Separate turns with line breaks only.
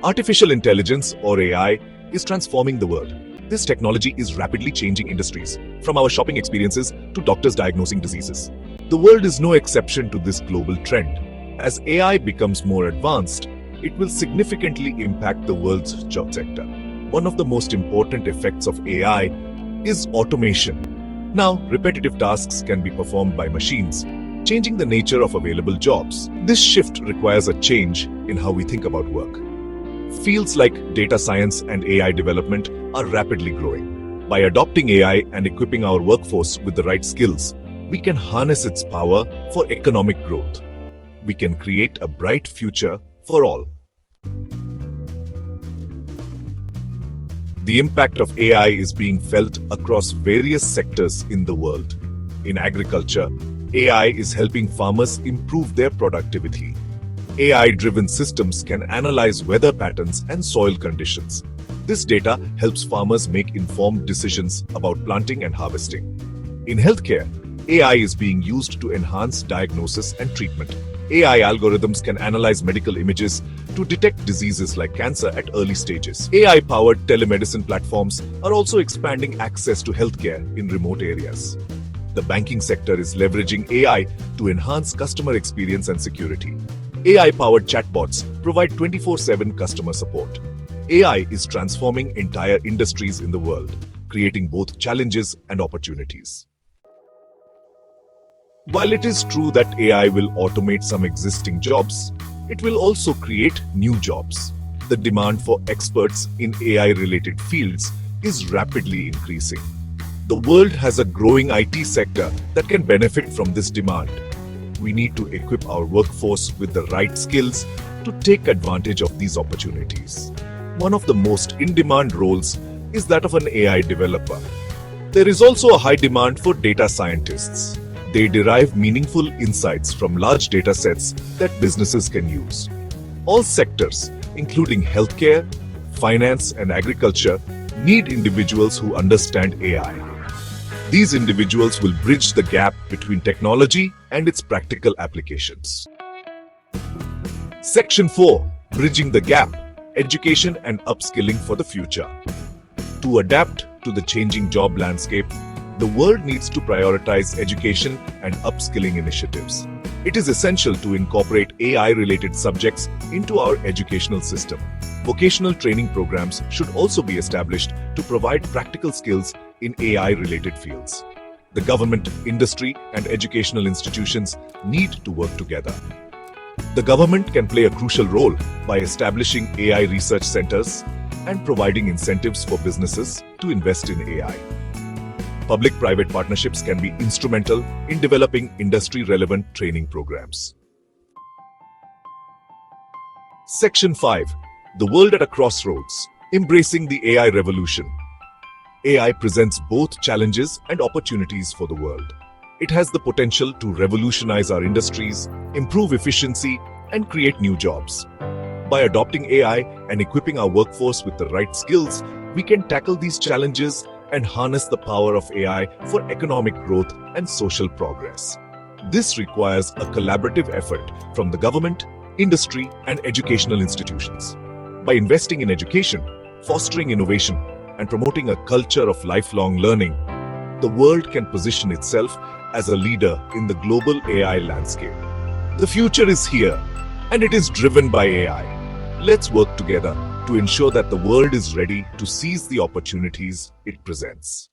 Artificial intelligence, or AI, is transforming the world. This technology is rapidly changing industries, from our shopping experiences to doctors diagnosing diseases. The world is no exception to this global trend. As AI becomes more advanced, it will significantly impact the world's job sector. One of the most important effects of AI is automation. Now, repetitive tasks can be performed by machines, changing the nature of available jobs. This shift requires a change in how we think about work. Fields like data science and AI development are rapidly growing. By adopting AI and equipping our workforce with the right skills, we can harness its power for economic growth. We can create a bright future for all. The impact of AI is being felt across various sectors in the world. In agriculture, AI is helping farmers improve their productivity. AI-driven systems can analyze weather patterns and soil conditions. This data helps farmers make informed decisions about planting and harvesting. In healthcare, AI is being used to enhance diagnosis and treatment. AI algorithms can analyze medical images to detect diseases like cancer at early stages. AI-powered telemedicine platforms are also expanding access to healthcare in remote areas. The banking sector is leveraging AI to enhance customer experience and security. AI-powered chatbots provide 24/7 customer support. AI is transforming entire industries in the world, creating both challenges and opportunities. While it is true that AI will automate some existing jobs, it will also create new jobs. The demand for experts in AI-related fields is rapidly increasing. The world has a growing IT sector that can benefit from this demand. We need to equip our workforce with the right skills to take advantage of these opportunities. One of the most in-demand roles is that of an AI developer. There is also a high demand for data scientists. They derive meaningful insights from large data sets that businesses can use. All sectors, including healthcare, finance, and agriculture, need individuals who understand AI. These individuals will bridge the gap between technology and its practical applications. Section 4. Bridging the Gap: Education and Upskilling for the Future. To adapt to the changing job landscape, the world needs to prioritize education and upskilling initiatives. It is essential to incorporate AI-related subjects into our educational system. Vocational training programs should also be established to provide practical skills in AI-related fields. The government, industry, and educational institutions need to work together. The government can play a crucial role by establishing AI research centers and providing incentives for businesses to invest in AI. Public-private partnerships can be instrumental in developing industry-relevant training programs. Section 5. The World at a Crossroads: Embracing the AI Revolution. AI presents both challenges and opportunities for the world. It has the potential to revolutionize our industries, improve efficiency, and create new jobs. By adopting AI and equipping our workforce with the right skills, we can tackle these challenges and harness the power of AI for economic growth and social progress. This requires a collaborative effort from the government, industry, and educational institutions. By investing in education, fostering innovation, and promoting a culture of lifelong learning, the world can position itself as a leader in the global AI landscape. The future is here, and it is driven by AI. Let's work together to ensure that the world is ready to seize the opportunities it presents.